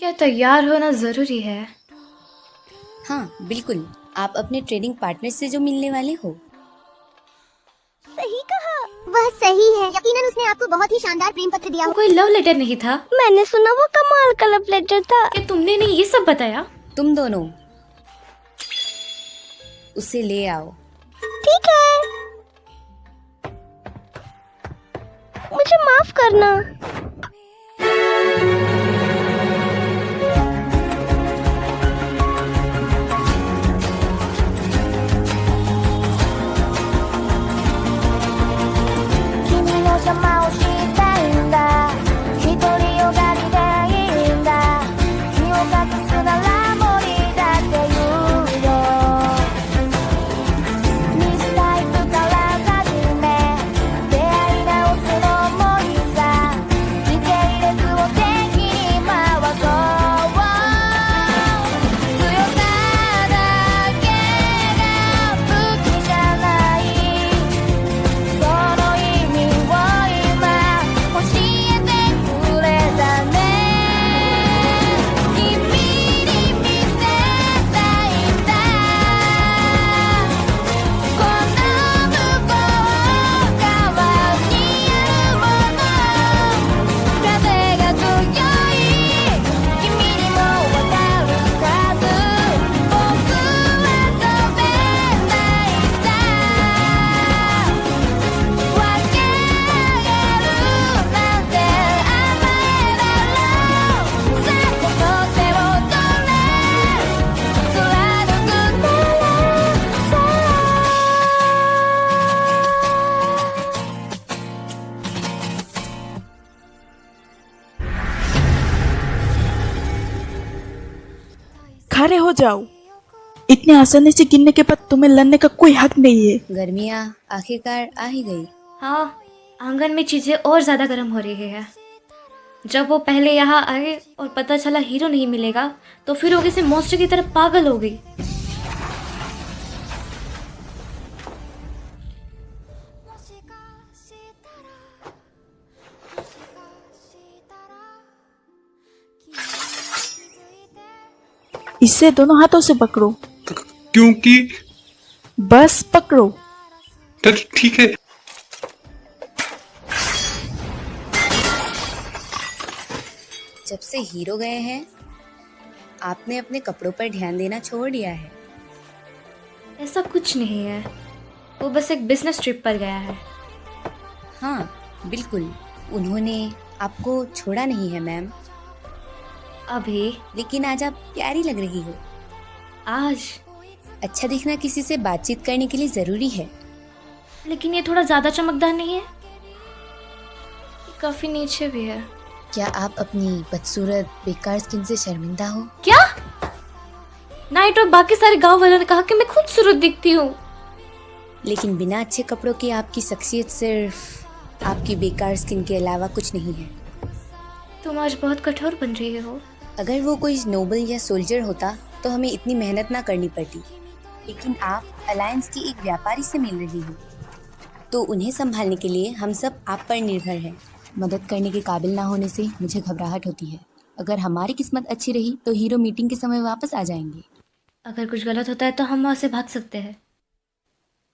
क्या तैयार होना जरूरी है? हाँ बिल्कुल, आप अपने ट्रेडिंग पार्टनर से जो मिलने वाले हो। सही कहा। वह सही है। यकीनन उसने आपको बहुत ही शानदार प्रेम पत्र दिया वो कोई लव लेटर नहीं था। मैंने सुना वो कमाल का लव लेटर था। क्या तुमने नहीं ये सब बताया? तुम दोनों उसे ले आओ। ठीक है, मुझे माफ करना। खड़े हो जाओ। इतने आसानी से गिरने के बाद तुम्हें लड़ने का कोई हक नहीं है। गर्मियाँ आखिरकार आ ही गई। हाँ, आंगन में चीजें और ज्यादा गर्म हो रही है। जब वो पहले यहाँ आए और पता चला हीरो नहीं मिलेगा तो फिर वो किसी मॉन्स्टर की तरह पागल हो गई। इसे दोनों हाथों से पकड़ो। क्योंकि बस पकड़ो। ठीक है। जब से हीरो गए हैं आपने अपने कपड़ों पर ध्यान देना छोड़ दिया है। ऐसा कुछ नहीं है, वो बस एक बिजनेस ट्रिप पर गया है। हाँ बिल्कुल, उन्होंने आपको छोड़ा नहीं है मैम। अभी? लेकिन आज आप प्यारी लग रही हो। आज? अच्छा दिखना किसी से बातचीत करने के लिए जरूरी है। लेकिन ये थोड़ा ज्यादा चमकदार नहीं है? ये काफी नीचे भी है। क्या आप अपनी बदसूरत बेकार स्किन से शर्मिंदा हो? क्या? नाइट और बाकी सारे गांव वालों ने कहा कि मैं खूबसूरत दिखती हूँ। लेकिन बिना अच्छे कपड़ों की आपकी शख्सियत सिर्फ आपकी बेकार स्किन के अलावा कुछ नहीं है। तुम आज बहुत कठोर बन रही हो। अगर वो कोई नोबल या सोल्जर होता तो हमें इतनी मेहनत ना करनी पड़ती। लेकिन आप अलायंस की एक व्यापारी से मिल रही हो, तो उन्हें संभालने के लिए हम सब आप पर निर्भर हैं। मदद करने के काबिल ना होने से मुझे घबराहट होती है। अगर हमारी किस्मत अच्छी रही तो हीरो मीटिंग के समय वापस आ जाएंगे। अगर कुछ गलत होता है तो हम वहाँ से भाग सकते हैं।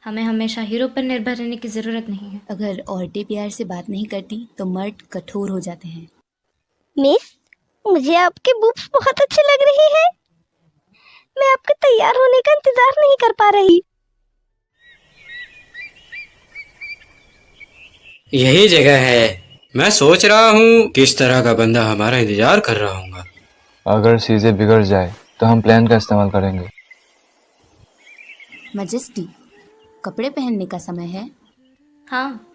हमें हमेशा हीरो पर निर्भर रहने की जरूरत नहीं है। अगर औरतें प्यार से बात नहीं करती तो मर्द कठोर हो जाते हैं। मिस, मुझे आपके बूब्स बहुत अच्छे लग रही है। मैं आपके तैयार होने का इंतजार नहीं कर पा रही। यही जगह है। मैं सोच रहा हूँ किस तरह का बंदा हमारा इंतजार कर रहा होगा। अगर चीजें बिगड़ जाए तो हम प्लान का इस्तेमाल करेंगे। मजेस्टी, कपड़े पहनने का समय है। हाँ,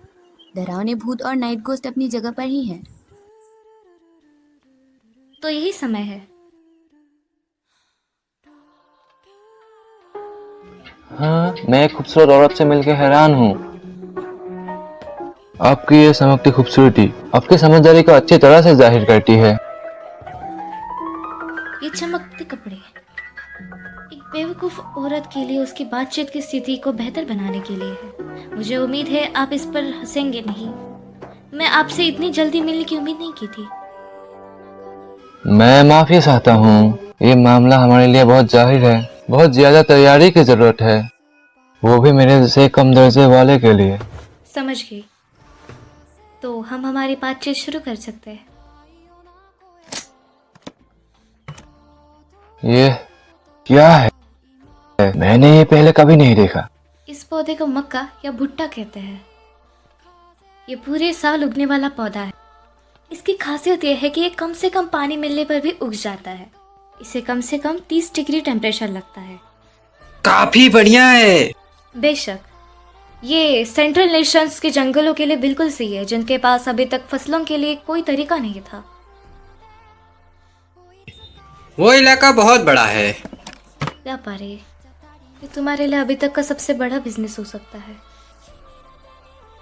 डरावने भूत और नाइट गोस्ट अपनी जगह पर ही हैं। तो यही समय है। हाँ, मैं एक खूबसूरत औरत से मिलकर हैरान हूँ। आपकी ये चमकती खूबसूरती आपकी समझदारी को अच्छी तरह से जाहिर करती है। ये चमकते कपड़े एक बेवकूफ औरत के लिए उसकी बातचीत की स्थिति को बेहतर बनाने के लिए है। मुझे उम्मीद है आप इस पर हंसेंगे नहीं। मैं आपसे इतनी जल्दी मिलने की उम्मीद नहीं की थी। मैं माफी चाहता हूँ। ये मामला हमारे लिए बहुत जाहिर है। बहुत ज्यादा तैयारी की जरूरत है, वो भी मेरे जैसे कम दर्जे वाले के लिए। समझ गई। तो हम हमारी बातचीत शुरू कर सकते हैं। ये क्या है? मैंने ये पहले कभी नहीं देखा। इस पौधे को मक्का या भुट्टा कहते हैं। ये पूरे साल उगने वाला पौधा है। इसकी खासियत यह है कि ये कम से कम पानी मिलने पर भी उग जाता है। इसे कम से कम 30 डिग्री टेम्परेचर लगता है। काफी बढ़िया है। बेशक ये सेंट्रल नेशंस के जंगलों के लिए बिल्कुल सही है, जिनके पास अभी तक फसलों के लिए कोई तरीका नहीं था। वो इलाका बहुत बड़ा है। व्यापारी, ये तुम्हारे लिए अभी तक का सबसे बड़ा बिजनेस हो सकता है।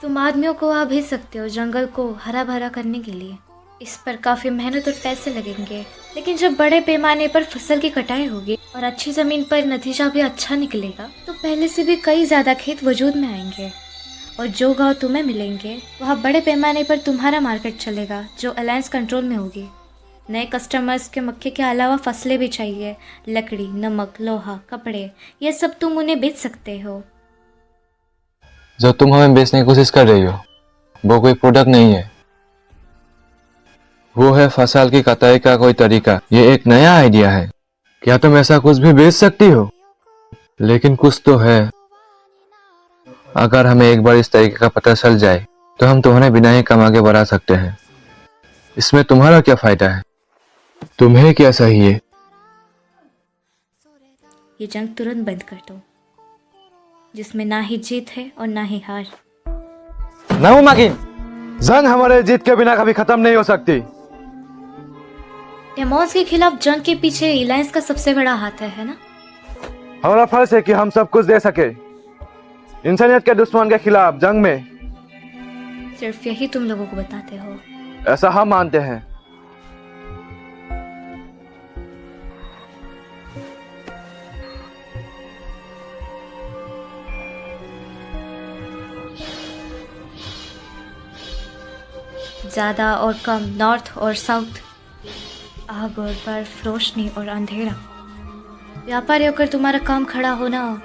तुम आदमियों को वहाँ भेज सकते हो जंगल को हरा भरा करने के लिए। इस पर काफ़ी मेहनत और पैसे लगेंगे, लेकिन जब बड़े पैमाने पर फसल की कटाई होगी और अच्छी ज़मीन पर नतीजा भी अच्छा निकलेगा तो पहले से भी कई ज़्यादा खेत वजूद में आएंगे। और जो गांव तुम्हें मिलेंगे वहाँ बड़े पैमाने पर तुम्हारा मार्केट चलेगा, जो अलायंस कंट्रोल में होगी। नए कस्टमर्स के मक्के के अलावा फसलें भी चाहिए, लकड़ी, नमक, लोहा, कपड़े, ये सब तुम उन्हें बेच सकते हो। जो तुम हमें बेचने की कोशिश कर रही हो वो कोई प्रोडक्ट नहीं है, वो है फसल की कटाई का कोई तरीका। ये एक नया आइडिया है। क्या तुम ऐसा कुछ भी बेच सकती हो? लेकिन कुछ तो है। अगर हमें एक बार इस तरीके का पता चल जाए तो हम तुम्हें बिना ही कम आगे बढ़ा सकते हैं। इसमें तुम्हारा क्या फायदा है? तुम्हें क्या चाहिए? ये जंग तुरंत बंद कर दो, जिसमें ना ही जीत है और ना ही हार। नामुमकिन, जंग हमारे जीत के बिना कभी खत्म नहीं हो सकती। डेमोन्स के खिलाफ जंग के पीछे रिलायंस का सबसे बड़ा हाथ है ना? हमारा फर्ज है कि हम सब कुछ दे सके इंसानियत के दुश्मन के खिलाफ जंग में। सिर्फ यही तुम लोगों को बताते हो? ऐसा हम मानते हैं। ज़्यादा और कम, नॉर्थ और साउथ, आग और बर्फ, रोशनी और अंधेरा। व्यापारी होकर तुम्हारा काम खड़ा होना,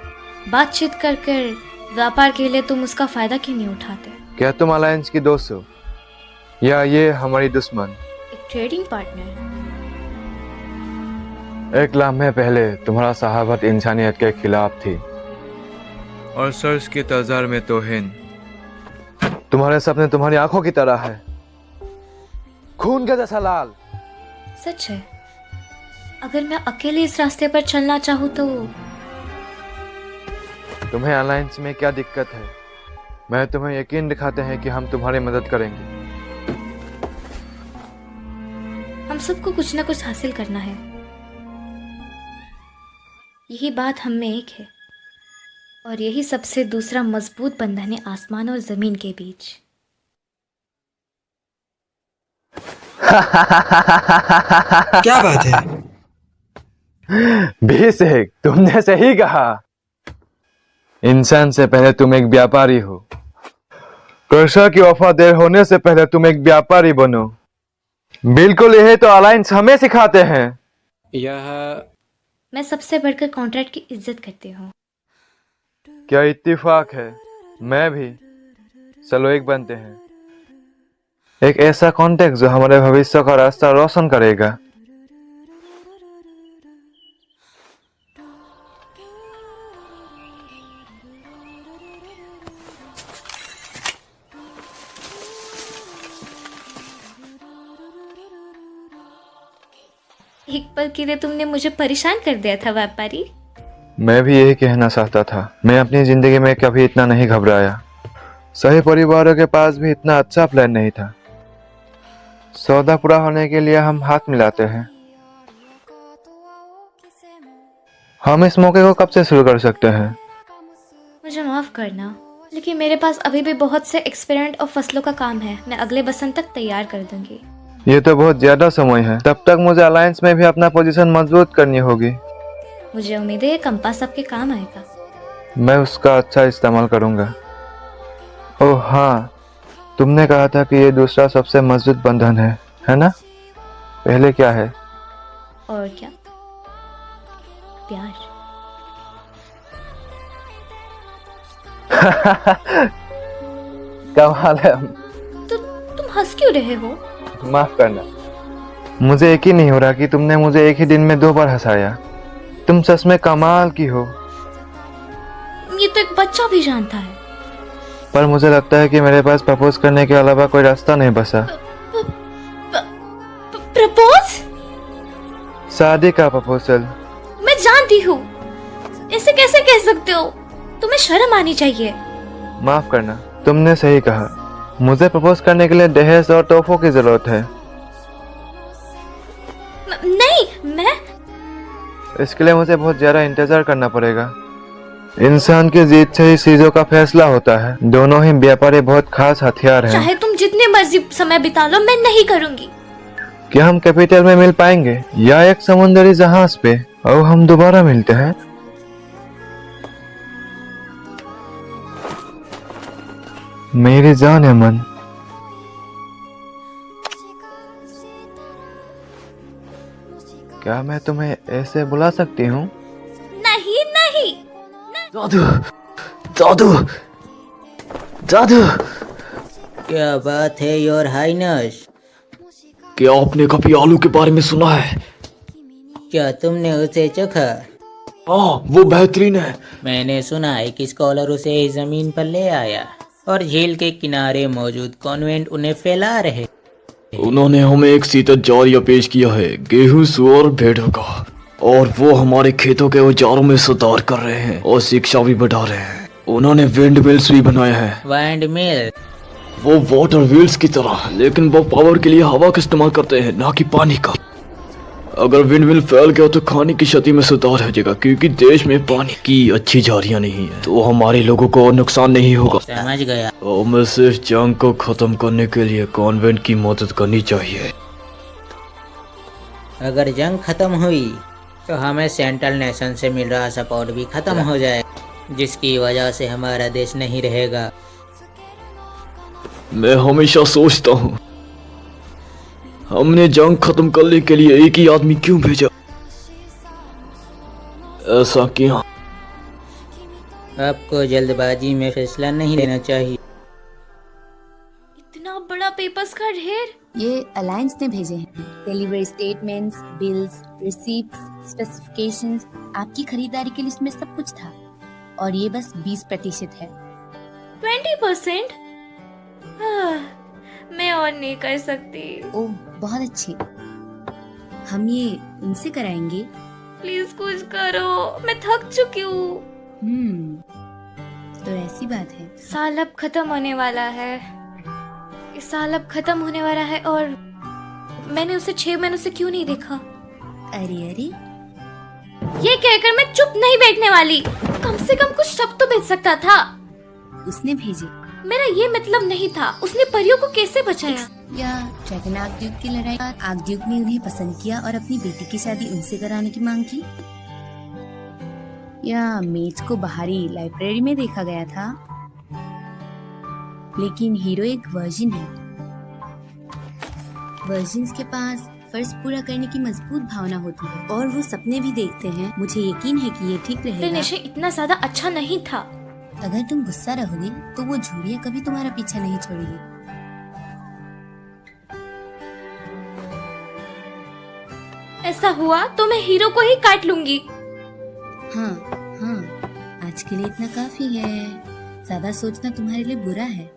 बातचीत कर कर व्यापार के लिए तुम उसका फायदा क्यों नहीं उठाते? क्या तुम अलायंस की दोस्त हो या ये हमारी दुश्मन? एक ट्रेडिंग पार्टनर। एक लम्हे पहले तुम्हारा सहाबत इंसानियत के खिलाफ थी और सर्च की तजार में तौहीन। तुम्हारे सपने तुम्हारी आंखों की तरह है, खून का जैसा लाल। सच है। अगर मैं अकेले इस रास्ते पर चलना चाहूँ तो? तुम्हें अलायंस में क्या दिक्कत है? मैं तुम्हें यकीन दिखाते हैं कि हम तुम्हारी मदद करेंगे। हम सबको कुछ ना कुछ हासिल करना है, यही बात हम में एक है, और यही सबसे दूसरा मजबूत बंधन है आसमान और जमीन के बीच। क्या बात है? 20 तुमने सही कहा। इंसान से पहले तुम एक व्यापारी हो। कर्षा की वफादार होने से पहले तुम एक व्यापारी बनो। बिल्कुल यही तो अलायंस हमें सिखाते हैं। यह मैं सबसे बढ़कर कॉन्ट्रैक्ट की इज्जत करती हूँ। क्या इत्तेफाक है, मैं भी। चलो एक बनते हैं, एक ऐसा कॉन्ट्रैक्ट जो हमारे भविष्य का रास्ता रोशन करेगा। एक पल के लिए तुमने मुझे परेशान कर दिया था व्यापारी। मैं भी यही कहना चाहता था। मैं अपनी जिंदगी में कभी इतना नहीं घबराया। सही परिवारों के पास भी इतना अच्छा प्लान नहीं था। सौदा पूरा होने के लिए हम हाथ मिलाते हैं। हम इस मौके को कब से शुरू कर सकते हैं? मुझे माफ करना, लेकिन मेरे पास अभी भी बहुत से एक्सपेरिमेंट और फसलों का काम है। मैं अगले बसंत तक तैयार कर दूंगी। ये तो बहुत ज्यादा समय है। तब तक मुझे अलायंस में भी अपना पोजीशन मजबूत करनी होगी। मुझे उम्मीद है ये कंपास आपके काम आएगा। मैं उसका अच्छा इस्तेमाल करूंगा। ओह हाँ, तुमने कहा था कि ये दूसरा सबसे मजबूत बंधन है ना? पहले क्या है? और क्या, प्यार। कमाल है। तो तुम हंस क्यों रहे हो? माफ करना, मुझे यकीन नहीं हो रहा कि तुमने मुझे एक ही दिन में 2 बार हंसाया। तुम सच में कमाल की हो। ये तो एक बच्चा भी जानता है। पर मुझे लगता है कि मेरे पास प्रपोज करने के अलावा कोई रास्ता नहीं बचा। प्रपोज? शादी का प्रपोजल। मैं जानती हूँ, ऐसे कैसे कह सकते हो? तुम्हें शर्म आनी चाहिए। माफ करना, तुमने सही कहा। मुझे प्रपोज करने के लिए दहेज और तोहफों की जरूरत है। नहीं, मैं इसके लिए मुझे बहुत ज्यादा इंतजार करना पड़ेगा। इंसान की जीत से ही चीजों का फैसला होता है। दोनों ही व्यापारी बहुत खास हथियार हैं। चाहे तुम जितने मर्जी समय बिता लो, मैं नहीं करूंगी। क्या हम कैपिटल में मिल पाएंगे या एक समुद्री जहाज पे? और हम दोबारा मिलते हैं। मेरी जान है मन। क्या मैं तुम्हें ऐसे बुला सकती हूँ? नहीं नहीं। जादू, जादू, जादू। क्या बात है योर हाइनेस? क्या आपने कभी आलू के बारे में सुना है? क्या तुमने उसे चखा? हाँ, वो बेहतरीन है। मैंने सुना है कि स्कॉलर उसे इस जमीन पर ले आया और झील के किनारे मौजूद कॉन्वेंट उन्हें फैला रहे। उन्होंने हमें एक सीतत जारिया पेश किया है, गेहूं, सुअर, भेड़ों का, और वो हमारे खेतों के औजारों में सुधार कर रहे हैं और शिक्षा भी बढ़ा रहे हैं। उन्होंने विंड मिल्स भी बनाए हैं। वाइंड मिल? वो वाटर व्हील्स की तरह, लेकिन वो पावर के लिए हवा का इस्तेमाल करते हैं, ना कि पानी का। अगर विंड मिल फैल गया तो खाने की क्षति में सुधार हो जाएगा, क्योंकि देश में पानी की अच्छी जारियां नहीं है, तो हमारे लोगों को और नुकसान नहीं होगा। समझ गया। हमें सिर्फ जंग को खत्म करने के लिए कॉन्वेंट की मदद करनी चाहिए। अगर जंग खत्म हुई तो हमें सेंट्रल नेशन से मिल रहा सपोर्ट भी खत्म हो जाए, जिसकी वजह से हमारा देश नहीं रहेगा। मैं हमेशा सोचता हूँ, हमने जंग खत्म करने के लिए एक ही आदमी क्यों भेजा? ऐसा क्यों? आपको जल्दबाजी में फैसला नहीं लेना चाहिए। इतना बड़ा पेपर्स का ढेर। ये अलायंस ने भेजे हैं। Delivery statements, bills, receipts, specifications. आपकी खरीदारी की लिस्ट में सब कुछ था और ये बस 20% है। 20%? मैं और नहीं कर सकती। ओह, बहुत अच्छे। हम ये उनसे कराएंगे। प्लीज कुछ करो, मैं थक चुकी हूँ। तो ऐसी बात है। साल अब खत्म होने वाला है। इस साल अब खत्म होने वाला है और मैंने उसे 6 महीनों से क्यों नहीं देखा? अरे अरे, ये कहकर मैं चुप नहीं बैठने वाली। कम से कम कुछ शब्द तो भेज सकता था। उसने भेजे मेरा ये मतलब नहीं था। उसने परियों को कैसे बचाया? या ड्रैगन आर्कड्यूक की लड़ाई। आर्कड्यूक ने उन्हें पसंद किया और अपनी बेटी की शादी उनसे कराने की मांग की। या मेज को बाहरी लाइब्रेरी में देखा गया था। लेकिन हीरो एक वर्जिन है। वर्जिन्स के पास फर्ज पूरा करने की मजबूत भावना होती है और वो सपने भी देखते हैं। मुझे यकीन है कि ये ठीक रहेगा। नशे इतना ज्यादा अच्छा नहीं था। अगर तुम गुस्सा रहोगे तो वो झूरिया कभी तुम्हारा पीछा नहीं छोड़ेगी। ऐसा हुआ तो मैं हीरो को ही काट लूंगी। हाँ हाँ, आज के लिए इतना काफी है। ज्यादा सोचना तुम्हारे लिए बुरा है।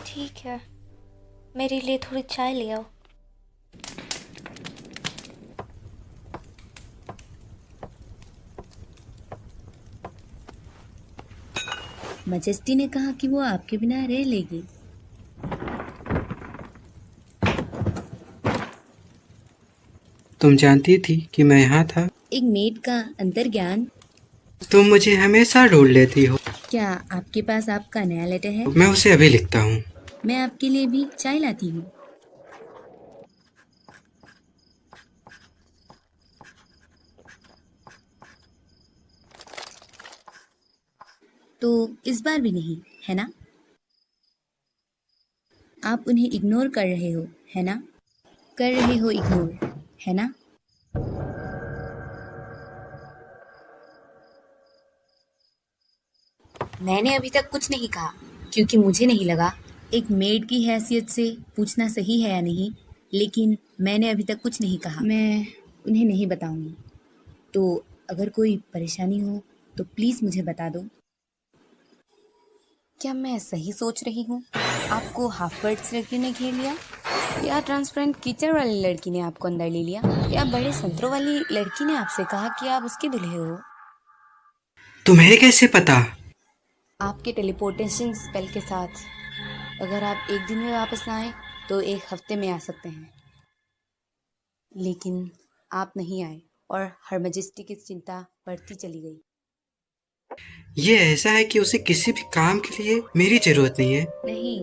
ठीक है, मेरे लिए थोड़ी चाय ले आओ। मजेस्टी ने कहा कि वो आपके बिना रह लेगी। तुम जानती थी कि मैं यहाँ था? एक मेड का अंतर्ज्ञान। तुम मुझे हमेशा ढूंढ लेती हो। क्या आपके पास आपका नया लेटर है? मैं उसे अभी लिखता हूँ। मैं आपके लिए भी चाय लाती हूँ। तो इस बार भी नहीं, है ना? आप उन्हें इग्नोर कर रहे हो, है ना? कर रहे हो इग्नोर, है ना? मैंने अभी तक कुछ नहीं कहा क्योंकि मुझे नहीं लगा एक मेड की हैसियत से पूछना सही है या नहीं, लेकिन मैंने अभी तक कुछ नहीं कहा। मैं उन्हें नहीं बताऊंगी। तो अगर कोई परेशानी हो तो प्लीज़ मुझे बता दो। क्या मैं सही सोच रही हूँ? आपको हाफ बर्ड्स लड़की ने घेर लिया, या ट्रांसपेरेंट कीचड़ वाली लड़की ने आपको अंदर ले लिया, या बड़े संतरों वाली लड़की ने आपसे कहा कि आप उसके दुल्हे हो? तुम्हें कैसे पता? आपके टेलीपोर्टेशन स्पेल के साथ अगर आप एक दिन में वापस ना आए तो एक हफ्ते में आ सकते हैं, लेकिन आप नहीं आए और हर मजेस्टी की चिंता बढ़ती चली गई। ये ऐसा है कि उसे किसी भी काम के लिए मेरी जरूरत नहीं है। नहीं,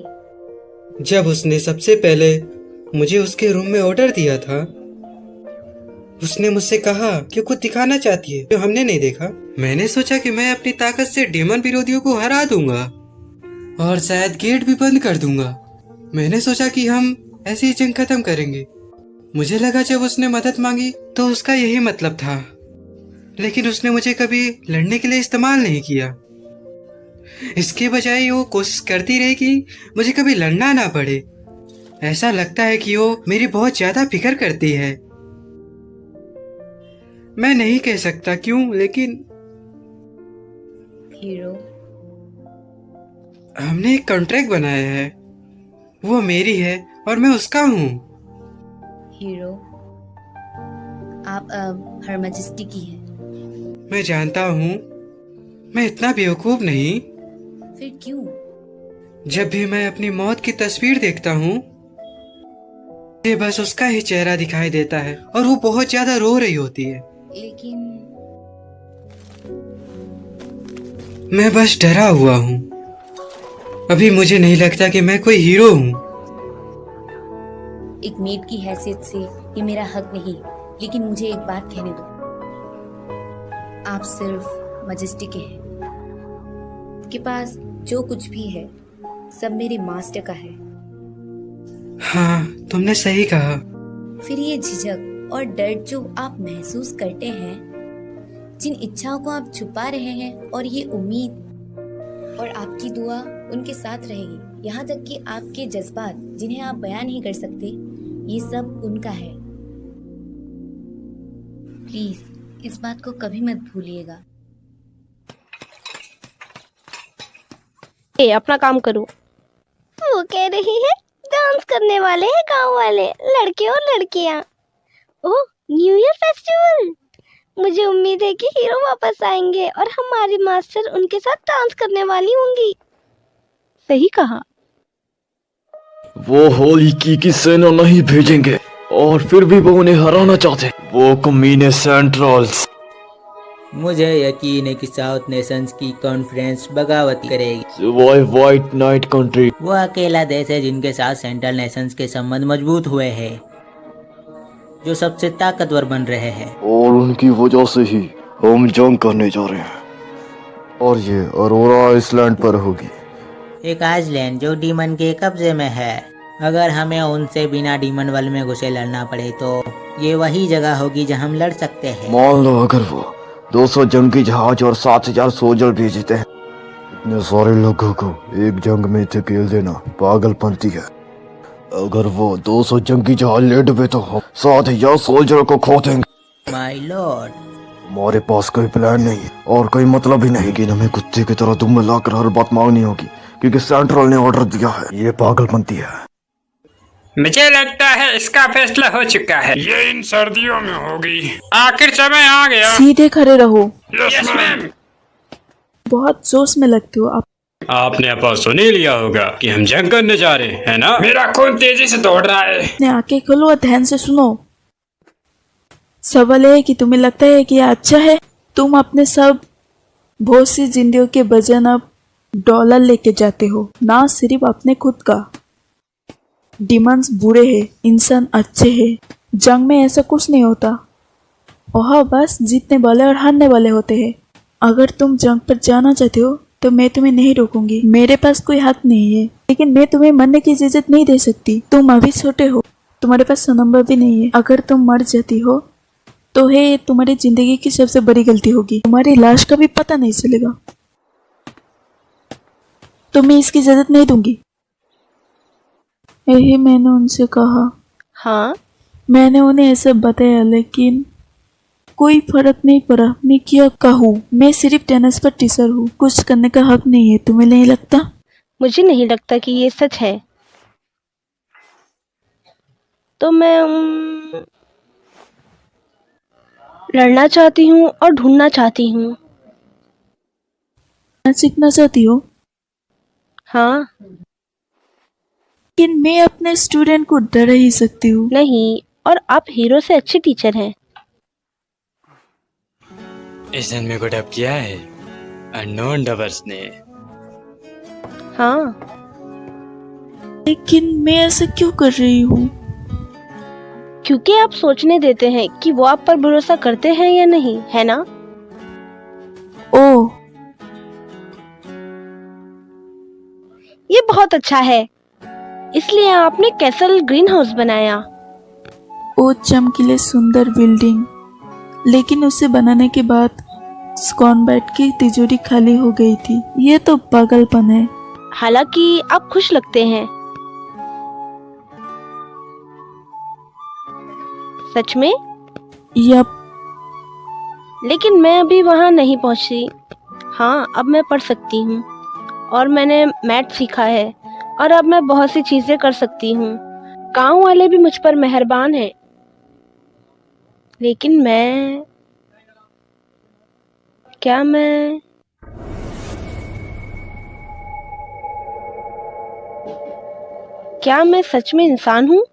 जब उसने सबसे पहले मुझे उसके रूम में ऑर्डर दिया था, उसने मुझसे कहा कि कुछ दिखाना चाहती है जो हमने नहीं देखा। मैंने सोचा कि मैं अपनी ताकत से डेमन विरोधियों को हरा दूंगा और शायद गेट भी बंद कर दूंगा। मैंने सोचा कि हम ऐसे ही जंग खत्म करेंगे। मुझे लगा जब उसने मदद मांगी तो उसका यही मतलब था, लेकिन उसने मुझे कभी लड़ने के लिए इस्तेमाल नहीं किया। इसके बजाय वो कोशिश करती रही कि मुझे कभी लड़ना ना पड़े। ऐसा लगता है कि वो मेरी बहुत ज्यादा फिक्र करती है। मैं नहीं कह सकता क्यों, लेकिन हीरो, हमने एक कॉन्ट्रैक्ट बनाया है। वो मेरी है और मैं उसका हूँ। हीरो, आप अब हर मजेस्टी की हैं। मैं जानता हूँ, मैं इतना बेवकूफ नहीं। फिर क्यों? जब भी मैं अपनी मौत की तस्वीर देखता हूँ, मुझे बस उसका ही चेहरा दिखाई देता है और वो बहुत ज्यादा रो रही होती है। लेकिन मैं बस डरा हुआ हूँ। अभी मुझे नहीं लगता कि मैं कोई हीरो हूँ। एक मेड की हैसियत से ये मेरा हक नहीं, लेकिन मुझे एक बात कहने दो। आप सिर्फ मजेस्टी के हैं। आपके पास जो कुछ भी है सब मेरे मास्टर का है। हाँ, तुमने सही कहा। फिर ये झिझक और डर जो आप महसूस करते हैं, जिन इच्छाओं को आप छुपा रहे हैं, और ये उम्मीद और आपकी दुआ उनके साथ रहेगी, यहाँ तक कि आपके जज्बात जिन्हें आप बयान नहीं कर सकते, ये सब उनका है। प्लीज इस बात को कभी मत भूलिएगा। अपना काम करो। वो कह रही है डांस करने वाले हैं गांव वाले लड़के और लड़कियां। ओह, न्यू ईयर फेस्टिवल। मुझे उम्मीद है कि हीरो वापस आएंगे और हमारी मास्टर उनके साथ डांस करने वाली होंगी। सही कहा। वो होली की सेना नहीं भेजेंगे और फिर भी वो उन्हें हराना चाहते। वो कमीने सेंट्रल्स। मुझे यकीन है कि साउथ नेशंस की कॉन्फ्रेंस बगावत करेगी। सिवाय व्हाइट नाइट कंट्री। वो अकेला देश है जिनके साथ सेंट्रल नेशंस के संबंध मजबूत हुए हैं, जो सबसे ताकतवर बन रहे हैं। और उनकी वजह से ही हम जंग करने जा रहे हैं, और ये अरोरा आइसलैंड पर होगी। एक आइसलैंड जो डीमन के कब्जे में है। अगर हमें उनसे बिना डीमन वर्ल्ड में घुसे लड़ना पड़े तो ये वही जगह होगी जहां हम लड़ सकते हैं। मान लो अगर वो 200 जंगी जहाज और 7000 सोल्जर भेजते हैं, इतने सारे लोगों को एक जंग में धकेल देना पागलपंती है। अगर वो 200 जंगी जहाज ले डूबे तो हम 7000 सोल्जर को खो देंगे। माय लॉर्ड, हमारे पास कोई प्लान नहीं है और कोई मतलब ही नहीं, लेकिन हमें कुत्ते की तरह दुम मिलाकर हर बात मांगनी होगी क्योंकि सेंट्रल ने ऑर्डर दिया है। ये पागलपंती है। मुझे लगता है इसका फैसला हो चुका है। ये इन सर्दियों में होगी। आखिर समय आ गया। सीधे खड़े रहो। Yes ma'am. बहुत जोश में लगते हो आप। आपने अब सुन ही लिया होगा कि हम जंग करने जा रहे हैं ना? मेरा खून तेजी से दौड़ रहा है। अपने आंखें खोलो और ध्यान से सुनो। सवाल है कि तुम्हें लगता है कि यह अच्छा है? तुम अपने सब बहुत सी जिंदगियों के वजन अब डॉलर लेके जाते हो, ना सिर्फ अपने खुद का। डिमंस बुरे हैं, इंसान अच्छे हैं। जंग में ऐसा कुछ नहीं होता। वहाँ बस जीतने वाले और हारने वाले होते हैं। अगर तुम जंग पर जाना चाहते हो तो मैं तुम्हें नहीं रोकूंगी। मेरे पास कोई हक नहीं है, लेकिन मैं तुम्हें मरने की इजाजत नहीं दे सकती। तुम अभी छोटे हो तुम्हारे पास नंबर भी नहीं है। अगर तुम मर जाती हो तो है तुम्हारी जिंदगी की सबसे बड़ी गलती होगी। तुम्हारी लाश का भी पता नहीं चलेगा। तो मैं इसकी इजाजत नहीं दूंगी। यही मैंने उनसे कहा। हाँ, मैंने उन्हें ऐसा बताया, लेकिन कोई फर्क नहीं पड़ा। मैं क्या कहूँ, मैं सिर्फ टेनिस पर टीचर हूँ, कुछ करने का हक नहीं है। तुम्हें नहीं लगता? मुझे नहीं लगता कि ये सच है। तो मैं लड़ना चाहती हूँ और ढूंढना चाहती हूँ। सीखना चाहती हो? हाँ। लेकिन मैं अपने स्टूडेंट को डरा ही सकती हूँ। नहीं, और आप हीरो से अच्छे टीचर हैं। इस जन्म को डब किया है अननोन डबर्स ने। हाँ। लेकिन मैं ऐसा क्यों कर रही हूँ? क्योंकि आप सोचने देते हैं कि वो आप पर भरोसा करते हैं या नहीं, है ना? ओह, ये बहुत अच्छा है। इसलिए आपने कैसल ग्रीन हाउस बनाया। वो चमकीले सुंदर बिल्डिंग, लेकिन उसे बनाने के बाद स्कॉनबैट की तिजोरी खाली हो गई थी। ये तो पागलपन है। हालांकि आप खुश लगते हैं। सच में? यप। लेकिन मैं अभी वहां नहीं पहुंची। हाँ, अब मैं पढ़ सकती हूँ और मैंने मैथ सीखा है और अब मैं बहुत सी चीजें कर सकती हूँ। गांव वाले भी मुझ पर मेहरबान हैं। लेकिन क्या मैं सच में इंसान हूँ?